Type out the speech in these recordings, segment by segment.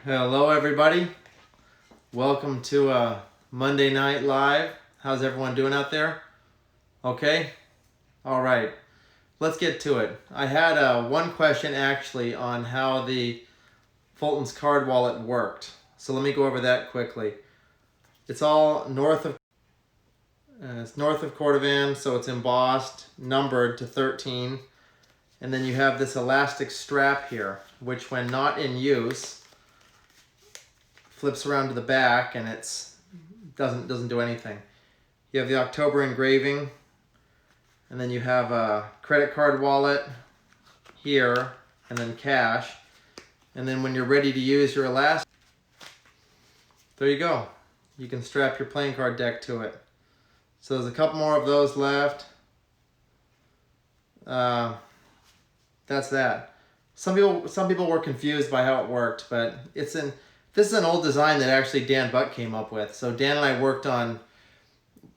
Hello everybody. Welcome to Monday Night Live. How's everyone doing out there? Okay? Alright. Let's get to it. I had one question actually on how the Fulton's card wallet worked. So let me go over that quickly. It's all north of Cordovan, so it's embossed, numbered to 13. And then you have this elastic strap here, which when not in use, flips around to the back and it's doesn't do anything. You have the October engraving, and then you have a credit card wallet here, and then cash. And then when you're ready to use your elastic, there you go. You can strap your playing card deck to it. So there's a couple more of those left. That's that. Some people were confused by how it worked, but this is an old design that actually Dan Buck came up with. So Dan and I worked on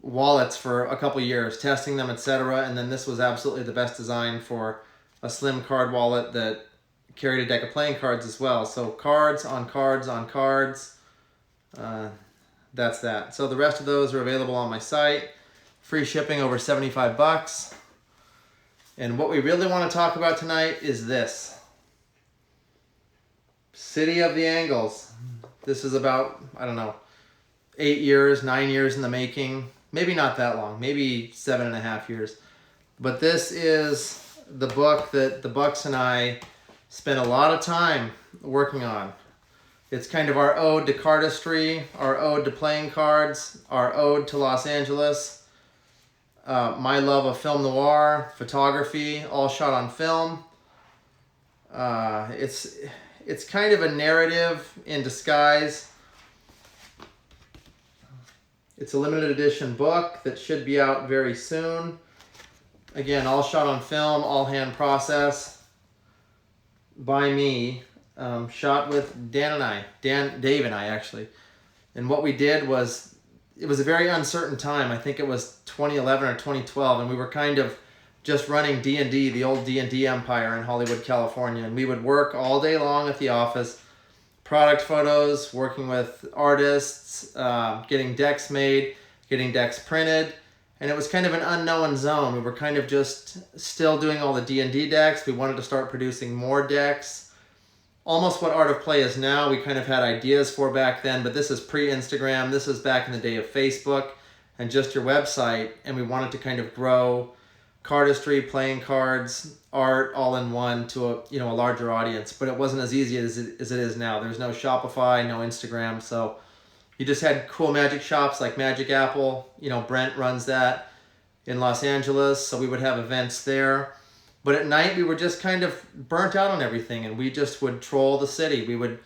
wallets for a couple years, testing them, etc. And then this was absolutely the best design for a slim card wallet that carried a deck of playing cards as well. So cards on cards on cards. That's that. So the rest of those are available on my site. Free shipping over 75 bucks. And what we really want to talk about tonight is this. City of the Angles. This is about, I don't know, 9 years in the making. Maybe not that long, maybe 7.5 years. But this is the book that the Bucks and I spent a lot of time working on. It's kind of our ode to cardistry, our ode to playing cards, our ode to Los Angeles. My love of film noir, photography, all shot on film. It's kind of a narrative in disguise. It's a limited edition book that should be out very soon. Again, all shot on film, all hand process by me. Shot with Dave and I actually. And what we did was, it was a very uncertain time. I think it was 2011 or 2012, and we were kind of just running D&D, the old D&D empire in Hollywood, California. And we would work all day long at the office, product photos, working with artists, getting decks made, getting decks printed. And it was kind of an unknown zone. We were kind of just still doing all the D&D decks. We wanted to start producing more decks. Almost what Art of Play is now, we kind of had ideas for back then, but this is pre-Instagram. This is back in the day of Facebook and just your website. And we wanted to kind of grow cardistry, playing cards, art all in one to a larger audience. But it wasn't as easy as it is now. There's no Shopify, no Instagram. So you just had cool magic shops like Magic Apple. Brent runs that in Los Angeles. So we would have events there. But at night, we were just kind of burnt out on everything, and we just would troll the city. We would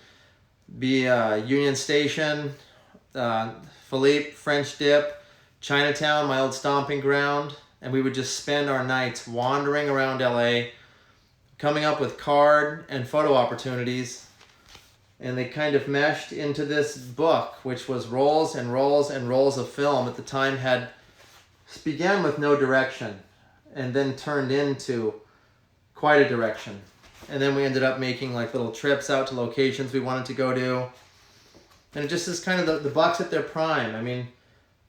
be Union Station, Philippe, French Dip, Chinatown, my old stomping ground, and we would just spend our nights wandering around LA, coming up with card and photo opportunities, and they kind of meshed into this book, which was rolls and rolls and rolls of film. At the time, began with no direction, and then turned into quite a direction. And then we ended up making like little trips out to locations we wanted to go to. And it just is kind of the Bucks at their prime. I mean,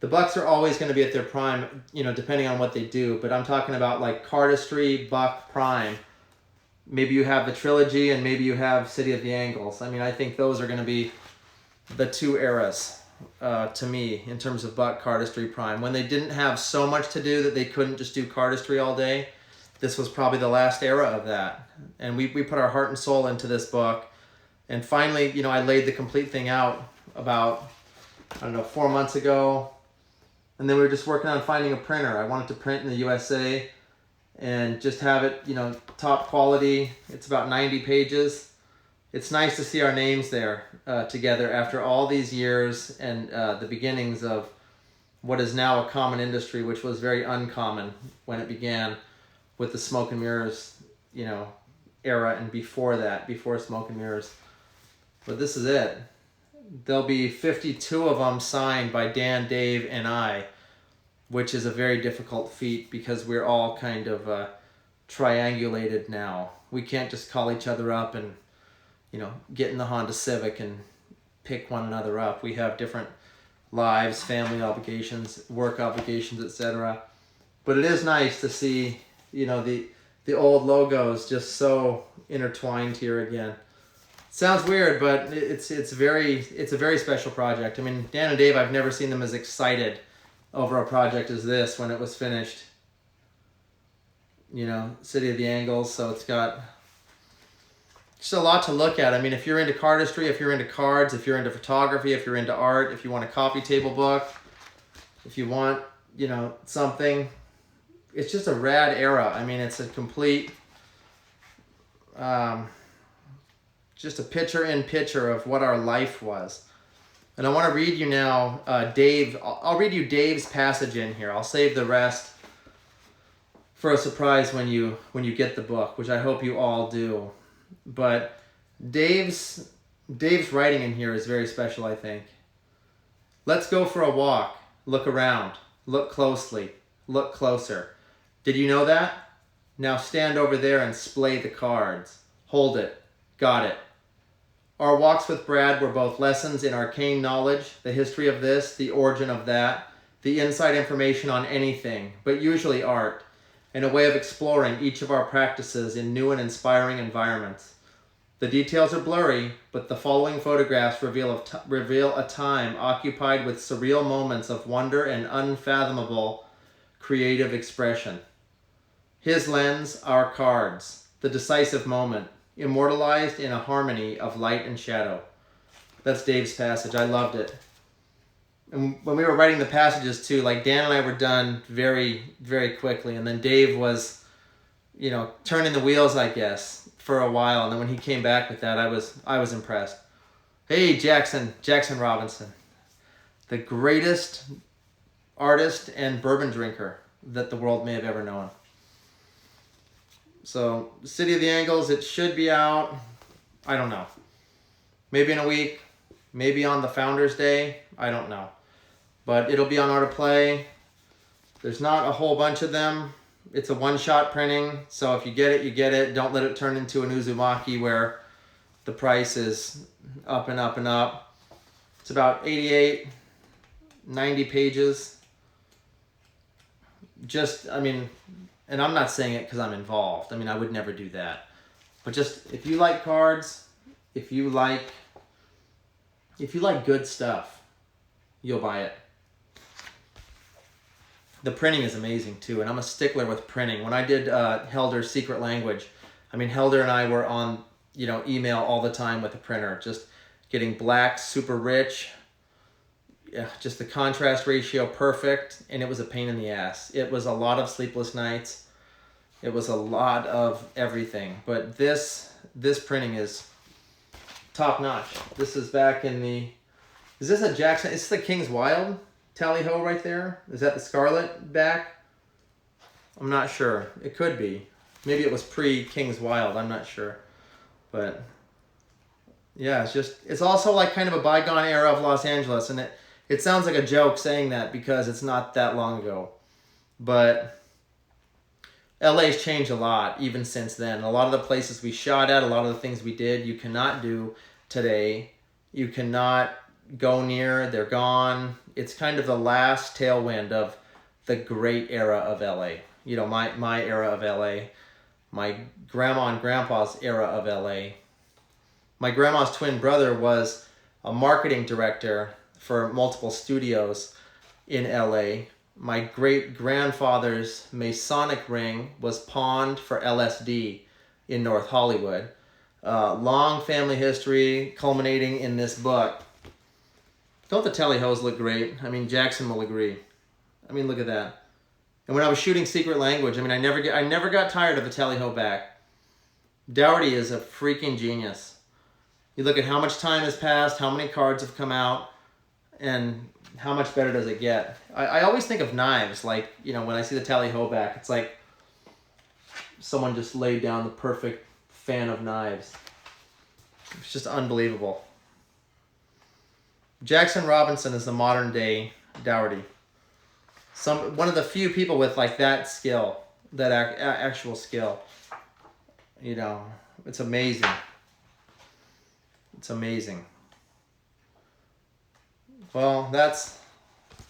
the Bucks are always going to be at their prime, depending on what they do. But I'm talking about like Cardistry, Buck, Prime. Maybe you have the trilogy and maybe you have City of the Angles. I mean, I think those are going to be the two eras to me in terms of Buck, Cardistry, Prime. When they didn't have so much to do that they couldn't just do cardistry all day, this was probably the last era of that. And we put our heart and soul into this book. And finally, I laid the complete thing out about, 4 months ago. And then we were just working on finding a printer. I wanted to print in the USA and just have it, top quality. It's about 90 pages. It's nice to see our names there together after all these years and the beginnings of what is now a common industry, which was very uncommon when it began with the Smoke and Mirrors, era, and before that, before Smoke and Mirrors. But this is it. There'll be 52 of them signed by Dan, Dave, and I, which is a very difficult feat because we're all kind of triangulated now. We can't just call each other up and, you know, get in the Honda Civic and pick one another up. We have different lives, family obligations, work obligations, etc. But it is nice to see, you know, the old logos just so intertwined here again. Sounds weird, but it's a very special project. I mean, Dan and Dave, I've never seen them as excited over a project as this when it was finished. You know, City of the Angles, so it's got just a lot to look at. I mean, if you're into cardistry, if you're into cards, if you're into photography, if you're into art, if you want a coffee table book, if you want, you know, something, it's just a rad era. I mean, it's a complete, just a picture-in-picture of what our life was. And I want to read you now, Dave. I'll read you Dave's passage in here. I'll save the rest for a surprise when you get the book, which I hope you all do. But Dave's writing in here is very special, I think. Let's go for a walk. Look around. Look closely. Look closer. Did you know that? Now stand over there and splay the cards. Hold it. Got it. Our walks with Brad were both lessons in arcane knowledge, the history of this, the origin of that, the inside information on anything, but usually art, and a way of exploring each of our practices in new and inspiring environments. The details are blurry, but the following photographs reveal a time occupied with surreal moments of wonder and unfathomable creative expression. His lens, our cards, the decisive moment, immortalized in a harmony of light and shadow. That's Dave's passage. I loved it. And when we were writing the passages too, like Dan and I were done very, very quickly. And then Dave was, you know, turning the wheels, I guess, for a while. And then when he came back with that, I was impressed. Hey, Jackson Robinson, the greatest artist and bourbon drinker that the world may have ever known. So, City of the Angles, it should be out, I don't know, maybe in a week, maybe on the Founders Day, I don't know. But it'll be on Art of Play. There's not a whole bunch of them. It's a one-shot printing, so if you get it, you get it. Don't let it turn into an Uzumaki where the price is up and up and up. It's about 88, 90 pages. Just, I mean, and I'm not saying it because I'm involved. I mean, I would never do that. But just, if you like cards, if you like good stuff, you'll buy it. The printing is amazing too, and I'm a stickler with printing. When I did Helder's Secret Language, I mean, Helder and I were on, you know, email all the time with the printer, just getting black super rich, yeah, just the contrast ratio perfect, and it was a pain in the ass. It was a lot of sleepless nights. It was a lot of everything. But this printing is top notch. This is back in the, is this a Jackson? Is this the King's Wild tally-ho right there? Is that the Scarlet back? I'm not sure. It could be. Maybe it was pre-King's Wild. I'm not sure. But yeah, it's also like kind of a bygone era of Los Angeles, and it sounds like a joke saying that because it's not that long ago. But LA's changed a lot even since then. A lot of the places we shot at, a lot of the things we did, you cannot do today. You cannot go near. They're gone. It's kind of the last tailwind of the great era of LA. You know, my era of LA. My grandma and grandpa's era of LA. My grandma's twin brother was a marketing director for multiple studios in LA. My great-grandfather's Masonic ring was pawned for LSD in North Hollywood. Long family history culminating in this book. Don't the tally-hos look great? I mean, Jackson will agree. I mean, look at that. And when I was shooting Secret Language, I mean, I never got tired of the tally-ho back. Dougherty is a freaking genius. You look at how much time has passed, how many cards have come out, and how much better does it get? I always think of knives, like, you know, when I see the tally-ho back, it's like someone just laid down the perfect fan of knives. It's just unbelievable. Jackson Robinson is the modern day Dougherty. One of the few people with like that skill, that actual skill. You know, it's amazing. It's amazing. Well, that's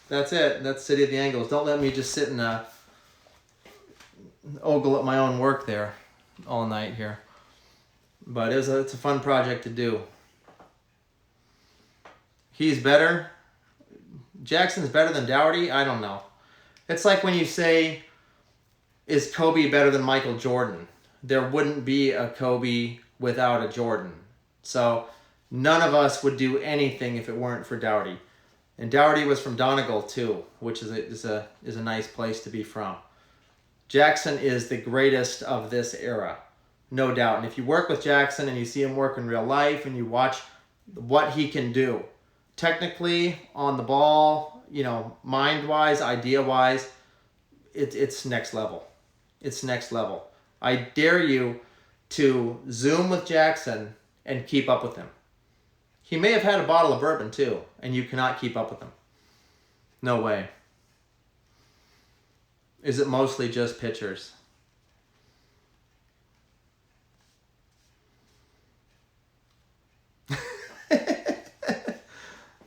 it. That's City of the Angles. Don't let me just sit and ogle at my own work there all night here. But it's a fun project to do. He's better. Jackson's better than Dougherty? I don't know. It's like when you say, is Kobe better than Michael Jordan? There wouldn't be a Kobe without a Jordan. So none of us would do anything if it weren't for Dougherty. And Dougherty was from Donegal too, which is a nice place to be from. Jackson is the greatest of this era, no doubt. And if you work with Jackson and you see him work in real life and you watch what he can do, technically, on the ball, mind-wise, idea-wise, it's next level. It's next level. I dare you to Zoom with Jackson and keep up with him. He may have had a bottle of bourbon too, and you cannot keep up with him. No way. Is it mostly just pitchers?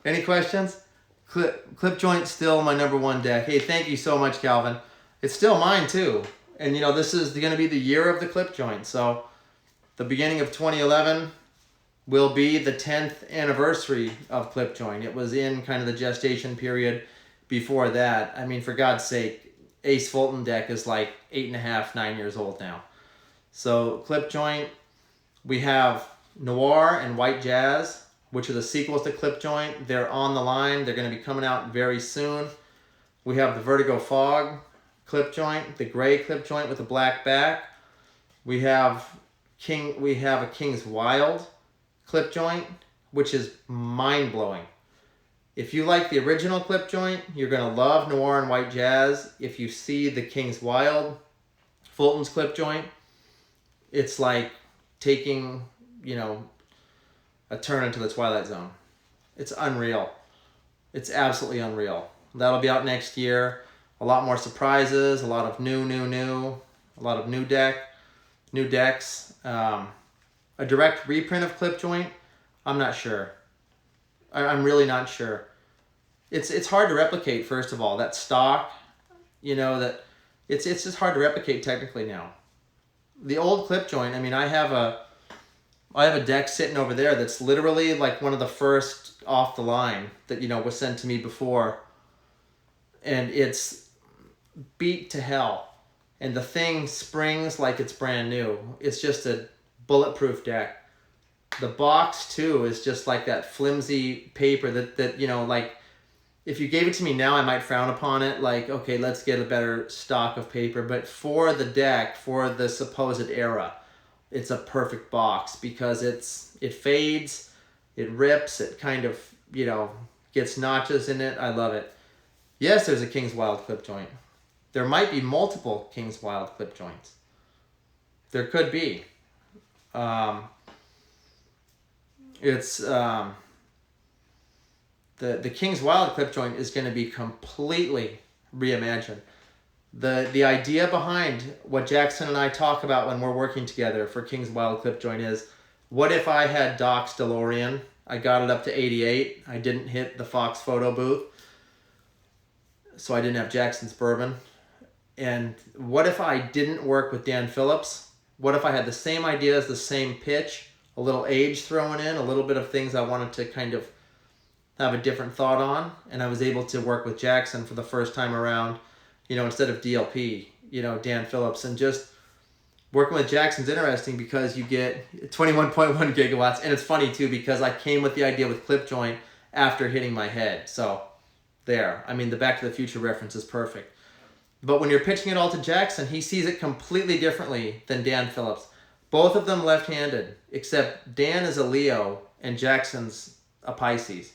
Any questions? Clip joint still my #1 deck. Hey, thank you so much, Calvin. It's still mine too. And this is going to be the year of the clip joint. So the beginning of 2011 will be the 10th anniversary of clip joint. It was in kind of the gestation period before that. I mean, for God's sake, Ace Fulton deck is like 8.5, 9 years old now. So clip joint, we have Noir and White Jazz, which are the sequels to clip joint. They're on the line. They're going to be coming out very soon. We have the Vertigo Fog clip joint, the gray clip joint with the black back. We have a King's Wild clip joint, which is mind-blowing. If you like the original clip joint, you're going to love Noir and White Jazz. If you see the King's Wild, Fulton's clip joint, it's like taking, a turn into the Twilight Zone. It's unreal. It's absolutely unreal. That'll be out next year. A lot more surprises, a lot of new, a lot of new decks. A direct reprint of clip joint, I'm not sure. I'm really not sure. It's hard to replicate, first of all. That stock, that it's just hard to replicate technically now. The old clip joint, I mean, I have a deck sitting over there that's literally like one of the first off the line that, was sent to me before. And it's beat to hell. And the thing springs like it's brand new. It's just a bulletproof deck. The box too is just like that flimsy paper that like if you gave it to me now, I might frown upon it. Like, okay, let's get a better stock of paper. But for the deck, for the supposed era, it's a perfect box because it fades, it rips, it kind of, gets notches in it. I love it. Yes, there's a King's Wild clip joint. There might be multiple King's Wild clip joints. There could be. The King's Wild clip joint is going to be completely reimagined. The idea behind what Jackson and I talk about when we're working together for King's Wild clip joint is, what if I had Doc's DeLorean? I got it up to 88. I didn't hit the Fox photo booth, so I didn't have Jackson's bourbon. And what if I didn't work with Dan Phillips? What if I had the same ideas, the same pitch, a little age thrown in, a little bit of things I wanted to kind of have a different thought on, and I was able to work with Jackson for the first time around, instead of DLP, Dan Phillips. And just working with Jackson's interesting because you get 21.1 gigawatts. And it's funny too because I came with the idea with clip joint after hitting my head. So there. I mean, the Back to the Future reference is perfect. But when you're pitching it all to Jackson, he sees it completely differently than Dan Phillips. Both of them left-handed, except Dan is a Leo and Jackson's a Pisces.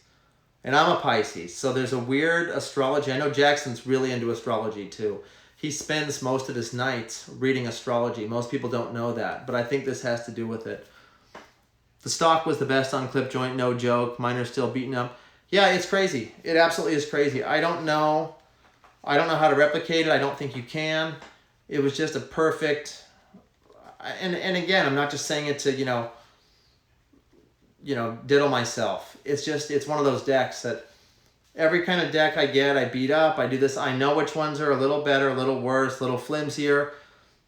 And I'm a Pisces, so there's a weird astrology. I know Jackson's really into astrology too. He spends most of his nights reading astrology. Most people don't know that, but I think this has to do with it. The stock was the best on clip joint, no joke. Mine are still beaten up. Yeah, it's crazy. It absolutely is crazy. I don't know how to replicate it. I don't think you can. It was just a perfect... And again, I'm not just saying it to, you know, diddle myself. It's one of those decks that every kind of deck I get, I beat up, I do this. I know which ones are a little better, a little worse, a little flimsier,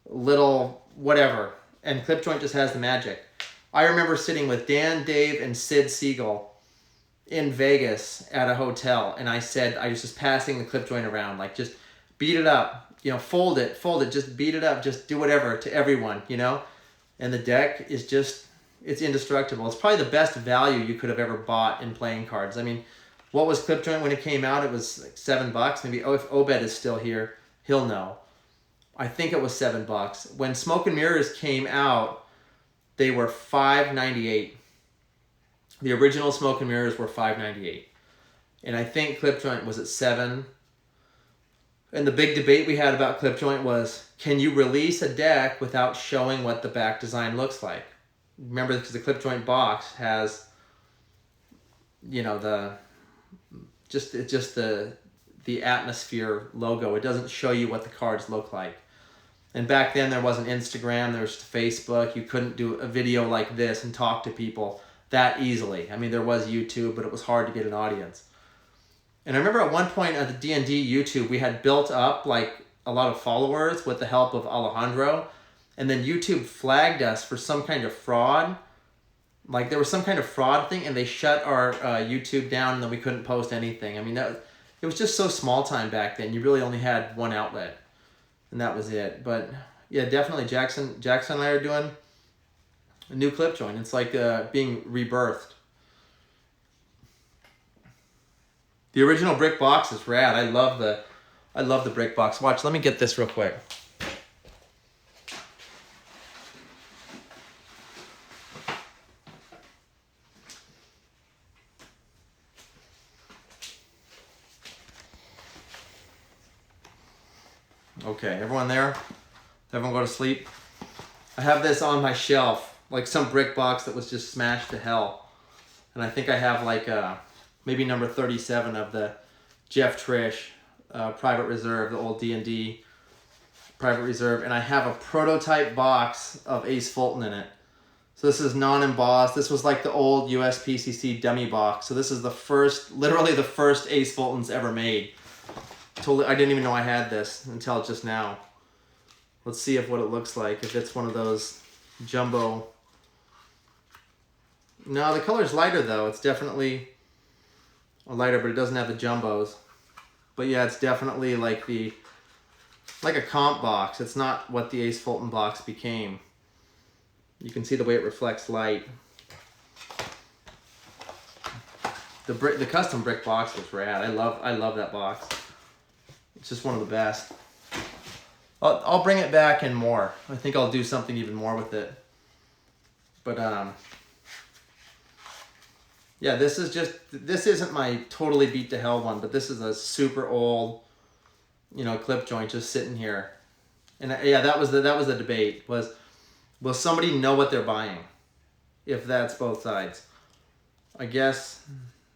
little whatever. And clip joint just has the magic. I remember sitting with Dan, Dave, and Sid Siegel in Vegas at a hotel, and I said, I was just passing the clip joint around, like, just beat it up, you know, fold it, just beat it up, just do whatever to everyone, you know? And the deck is just, it's indestructible. It's probably the best value you could have ever bought in playing cards. I mean, what was clip joint when it came out? It was like $7. Maybe, oh, if Obed is still here, he'll know. I think it was $7. When Smoke and Mirrors came out, they were $5.98. The original Smoke and Mirrors were $5.98. And I think clip joint was at $7. And the big debate we had about clip joint was, can you release a deck without showing what the back design looks like? Remember, because the clip joint box has, you know, the atmosphere logo. It doesn't show you what the cards look like. And back then there wasn't Instagram, there was Facebook. You couldn't do a video like this and talk to people that easily. I mean, there was YouTube, but it was hard to get an audience. And I remember at one point at the D&D YouTube, we had built up like a lot of followers with the help of Alejandro. And then YouTube flagged us for some kind of fraud. Like there was some kind of fraud thing, and they shut our YouTube down, and then we couldn't post anything. I mean, it was just so small time back then. You really only had one outlet, and that was it. But yeah, definitely Jackson and I are doing a new clip joint. It's like being rebirthed. The original brick box is rad. I love the brick box. Watch, let me get this real quick. Okay, everyone there? Everyone go to sleep? I have this on my shelf, like some brick box that was just smashed to hell. And I think I have like maybe number 37 of the Jeff Trish Private Reserve, the old D&D Private Reserve. And I have a prototype box of Ace Fulton in it. So this is non-embossed. This was like the old USPCC dummy box. So this is the first, literally the first Ace Fultons ever made. Totally, I didn't even know I had this until just now. Let's see what it looks like, if it's one of those jumbo. No, the color's lighter though. It's definitely lighter, but it doesn't have the jumbos. But yeah, it's definitely like a comp box. It's not what the Ace Fulton box became. You can see the way it reflects light. The custom brick box was rad. I love that box. It's just one of the best. I'll bring it back and more. I think I'll do something even more with it. But yeah, this isn't my totally beat to hell one, but this is a super old, you know, clip joint just sitting here. And yeah, that was the debate, was will somebody know what they're buying if that's both sides? I guess,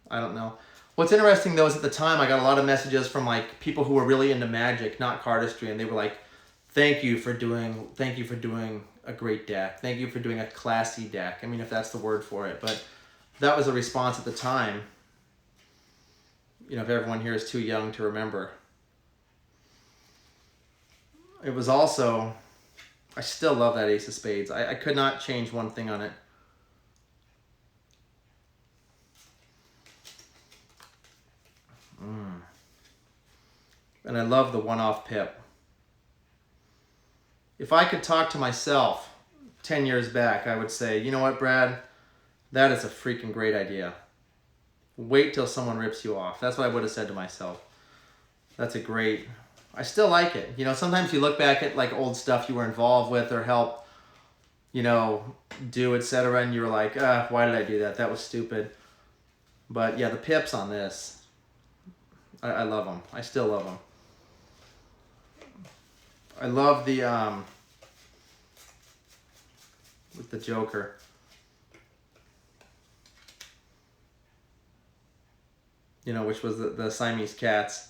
I don't know. What's interesting though is at the time I got a lot of messages from like people who were really into Magic, not cardistry, and they were like, thank you for doing a great deck. Thank you for doing a classy deck. I mean, if that's the word for it, but that was a response at the time. You know, if everyone here is too young to remember. It was also, I still love that Ace of Spades. I could not change one thing on it. And I love the one-off pip. If I could talk to myself 10 years back, I would say, you know what, Brad? That is a freaking great idea. Wait till someone rips you off. That's what I would have said to myself. That's a great... I still like it. You know, sometimes you look back at like old stuff you were involved with or helped, you know, do, etc. And you were like, why did I do that? That was stupid. But yeah, the pips on this, I love them. I still love them. I love the, with the Joker. You know, which was the Siamese Cats.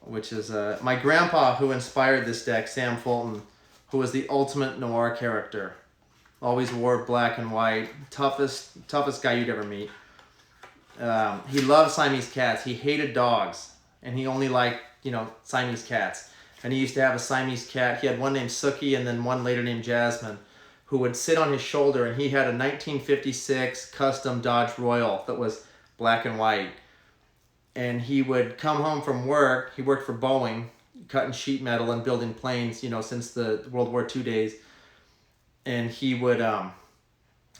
Which is my grandpa who inspired this deck, Sam Fulton, who was the ultimate noir character. Always wore black and white. Toughest guy you'd ever meet. He loved Siamese cats. He hated dogs, and he only liked, Siamese cats. And he used to have a Siamese cat. He had one named Sookie and then one later named Jasmine, who would sit on his shoulder, and he had a 1956 custom Dodge Royal that was black and white. And he would come home from work. He worked for Boeing, cutting sheet metal and building planes, since the World War II days. And he would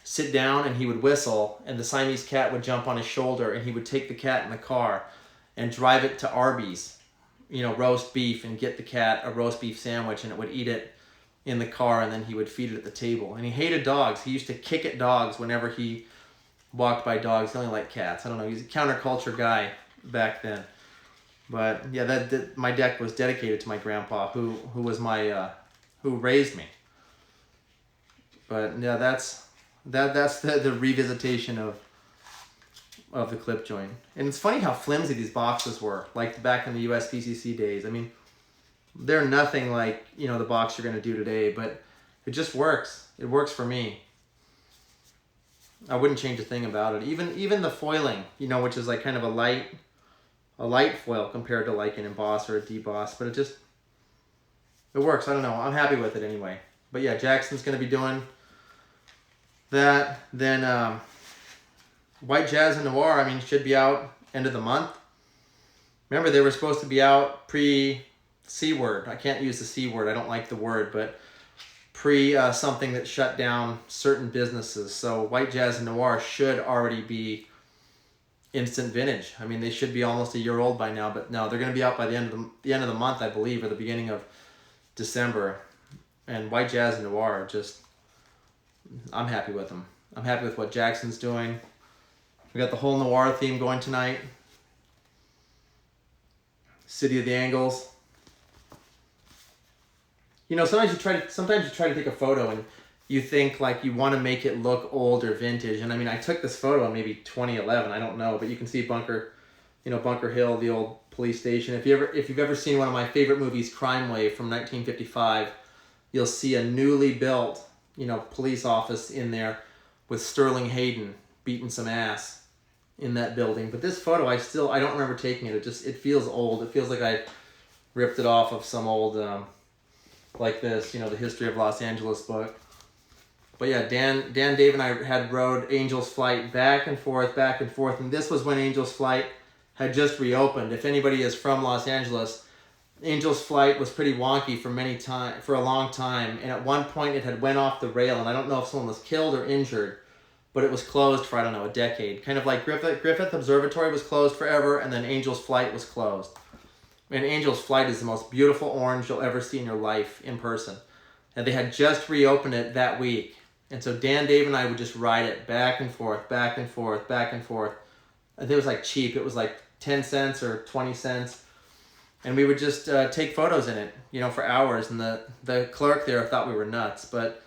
sit down and he would whistle, and the Siamese cat would jump on his shoulder, and he would take the cat in the car and drive it to Arby's, roast beef, and get the cat a roast beef sandwich, and it would eat it in the car, and then he would feed it at the table. And he hated dogs. He used to kick at dogs whenever he walked by dogs. He only liked cats. I don't know. He's a counterculture guy back then. But yeah, that my deck was dedicated to my grandpa, who was my who raised me. But yeah, that's the revisitation of the clip joint. And it's funny how flimsy these boxes were, like back in the USPCC days. I mean, they're nothing like, the box you're going to do today, but it just works. It works for me. I wouldn't change a thing about it. Even the foiling, which is like kind of a light foil compared to like an emboss or a deboss, but it works. I don't know. I'm happy with it anyway. But yeah, Jackson's going to be doing that. Then White Jazz and Noir, should be out end of the month. Remember, they were supposed to be out pre-C word. I can't use the C word. I don't like the word, but something that shut down certain businesses. So White Jazz and Noir should already be instant vintage. They should be almost a year old by now, but no, they're going to be out by the end of the month, I believe, or the beginning of December. And White Jazz and Noir I'm happy with them. I'm happy with what Jackson's doing. We got the whole noir theme going tonight. City of the Angles. Sometimes you try to take a photo and you think like you want to make it look old or vintage. And I took this photo in maybe 2011. I don't know, but you can see Bunker Hill, the old police station. If you've ever seen one of my favorite movies, Crime Wave from 1955, you'll see a newly built, police office in there with Sterling Hayden beating some ass in that building. But this photo, I don't remember taking it. It feels old. It feels like I ripped it off of some old, like this, the History of Los Angeles book. But yeah, Dan, Dave, and I had rode Angel's Flight back and forth, and this was when Angel's Flight had just reopened. If anybody is from Los Angeles, Angel's Flight was pretty wonky for a long time, and at one point it had went off the rail, and I don't know if someone was killed or injured, but it was closed for, a decade. Kind of like Griffith Observatory was closed forever, and then Angel's Flight was closed. And Angel's Flight is the most beautiful orange you'll ever see in your life in person. And they had just reopened it that week. And so Dan, Dave, and I would just ride it back and forth, back and forth, back and forth. I think it was like cheap. It was like 10 cents or 20 cents. And we would just take photos in it, for hours. And the clerk there thought we were nuts. But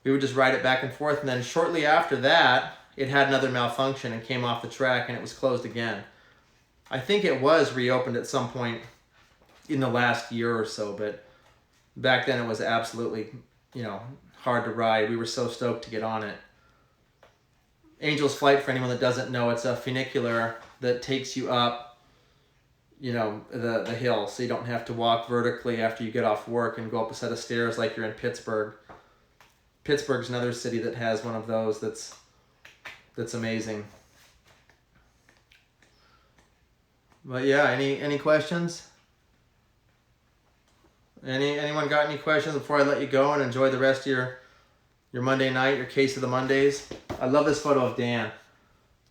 we would just ride it back and forth. And then shortly after that, it had another malfunction and came off the track, and it was closed again. I think it was reopened at some point in the last year or so, but back then it was absolutely, hard to ride. We were so stoked to get on it. Angel's Flight, for anyone that doesn't know, it's a funicular that takes you up, the hill, so you don't have to walk vertically after you get off work and go up a set of stairs like you're in Pittsburgh. Pittsburgh's another city that has one of those that's amazing. But yeah, any questions? Anyone got any questions before I let you go and enjoy the rest of your Monday night, your case of the Mondays? I love this photo of Dan.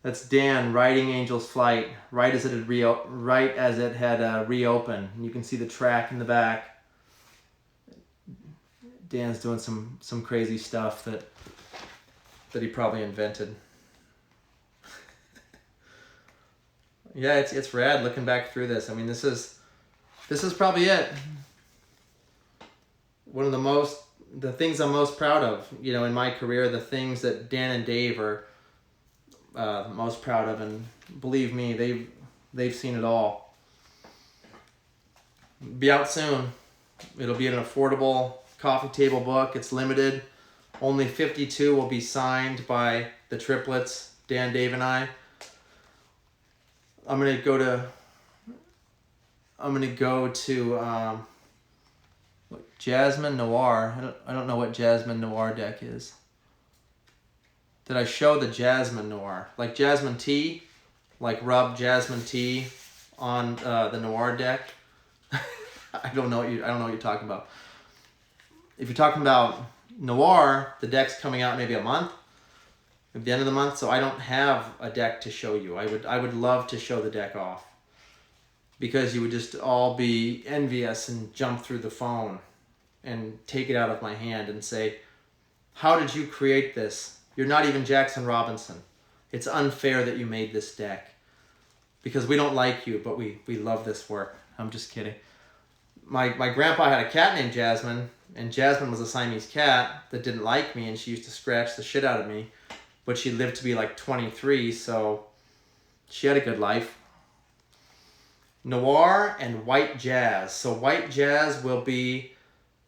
That's Dan riding Angel's Flight right as it had reopened. And you can see the track in the back. Dan's doing some crazy stuff that he probably invented. Yeah, it's rad looking back through this. This is probably it. One of the things I'm most proud of, in my career, the things that Dan and Dave are most proud of, and believe me, they've seen it all. Be out soon. It'll be an affordable coffee table book. It's limited. Only 52 will be signed by the triplets, Dan, Dave, and I. I'm gonna go to Jasmine Noir. I don't know what Jasmine Noir deck is. Did I show the Jasmine Noir? Like Jasmine tea? Like rub Jasmine tea on the Noir deck? I don't know what you're talking about. If you're talking about Noir, the deck's coming out maybe a month, at the end of the month, so I don't have a deck to show you. I would love to show the deck off, because you would just all be envious and jump through the phone and take it out of my hand and say, how did you create this? You're not even Jackson Robinson. It's unfair that you made this deck, because we don't like you, but we love this work. I'm just kidding. My grandpa had a cat named Jasmine, and Jasmine was a Siamese cat that didn't like me, and she used to scratch the shit out of me, but she lived to be like 23, so she had a good life. Noir and White Jazz. So White Jazz will be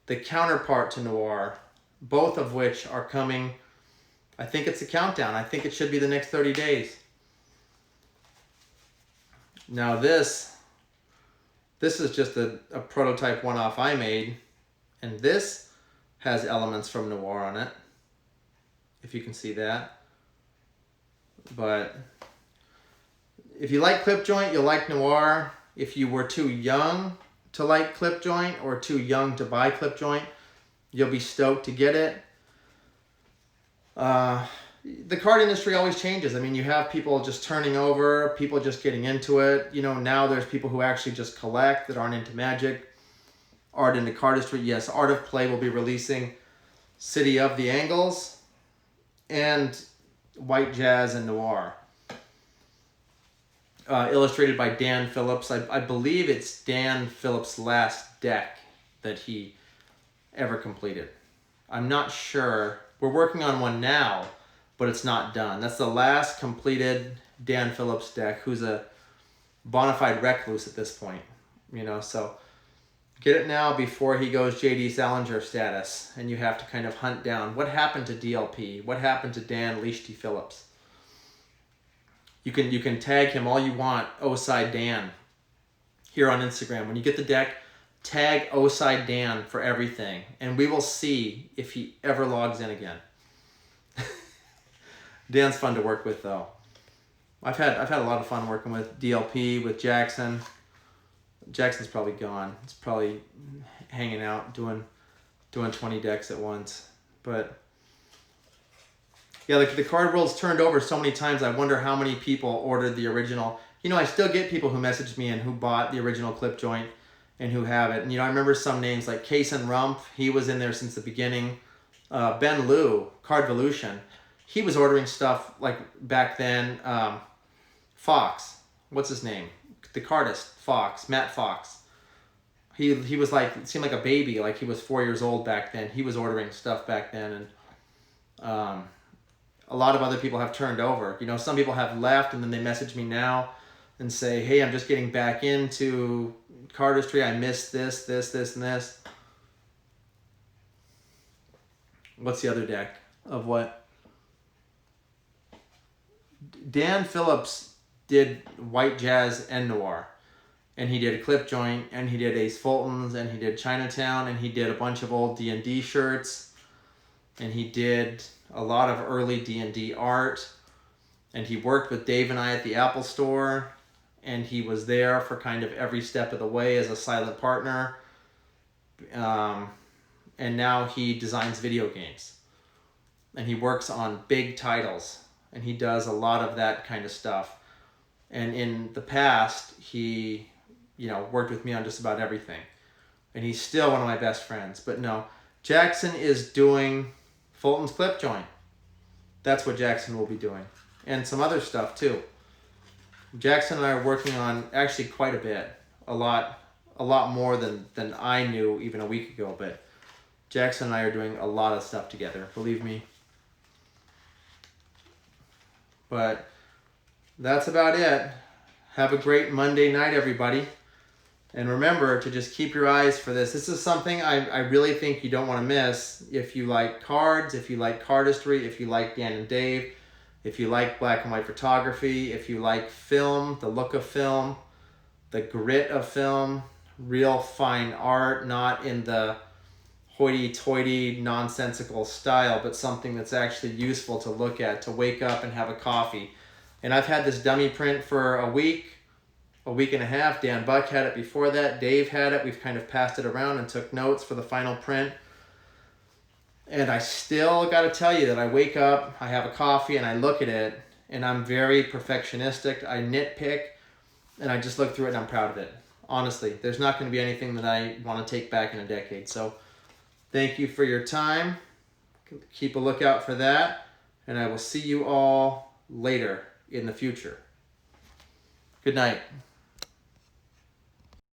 the counterpart to Noir, both of which are coming. I think it's a countdown. I think it should be the next 30 days. Now this is just a prototype one-off I made, and this has elements from Noir on it, if you can see that. But if you like clip joint, you'll like Noir. If you were too young to like clip joint or too young to buy clip joint, you'll be stoked to get it. The card industry always changes. I mean, you have people just turning over, people just getting into it. You know, now there's people who actually just collect that aren't into Magic. Art into Cardistry. Yes, Art of Play will be releasing City of the Angles and White Jazz and Noir. Illustrated by Dan Phillips. I believe it's Dan Phillips' last deck that he ever completed. I'm not sure. We're working on one now, but it's not done. That's the last completed Dan Phillips deck, who's a bona fide recluse at this point. You know, so get it now before he goes J.D. Salinger status, and you have to kind of hunt down what happened to DLP, what happened to Dan Leashty Phillips. You can tag him all you want, Oside Dan, here on Instagram. When you get the deck, tag Oside Dan for everything, and we will see if he ever logs in again. Dan's fun to work with, though. I've had a lot of fun working with DLP, with Jackson. Jackson's probably gone. He's probably hanging out doing 20 decks at once. But yeah, like the card world's turned over so many times. I wonder how many people ordered the original. You know, I still get people who message me and who bought the original clip joint and who have it. And you know, I remember some names like Case and Rump. He was in there since the beginning. Ben Liu, Cardvolution. He was ordering stuff like back then. Fox, what's his name? The cardist, Fox, Matt Fox. He was like, it seemed like a baby, like he was 4 years old back then. He was ordering stuff back then, and a lot of other people have turned over. You know, some people have left, and then they message me now and say, hey, I'm just getting back into cardistry. I missed this, and this. What's the other deck of what? Dan Phillips did White Jazz and Noir. And he did Clip Joint, and he did Ace Fulton's, and he did Chinatown, and he did a bunch of old D&D shirts, and he did a lot of early D&D art, and he worked with Dave and I at the Apple Store, and he was there for kind of every step of the way as a silent partner, and now he designs video games, and he works on big titles, and he does a lot of that kind of stuff. And in the past, he, you know, worked with me on just about everything. And he's still one of my best friends. But no, Jackson is doing Fulton's Clip Joint. That's what Jackson will be doing. And some other stuff too. Jackson and I are working on actually quite a bit. A lot more than I knew even a week ago. But Jackson and I are doing a lot of stuff together, believe me. But that's about it. Have a great Monday night, everybody. And remember to just keep your eyes for this. This is something I really think you don't want to miss if you like cards, if you like cardistry, if you like Dan and Dave, if you like black and white photography, if you like film, the look of film, the grit of film, real fine art, not in the hoity-toity, nonsensical style, but something that's actually useful to look at, to wake up and have a coffee. And I've had this dummy print for a week and a half. Dan Buck had it before that. Dave had it. We've kind of passed it around and took notes for the final print. And I still got to tell you that I wake up, I have a coffee, and I look at it, and I'm very perfectionistic. I nitpick, and I just look through it, and I'm proud of it. Honestly, there's not going to be anything that I want to take back in a decade. So thank you for your time. Keep a lookout for that, and I will see you all later in the future. Good night.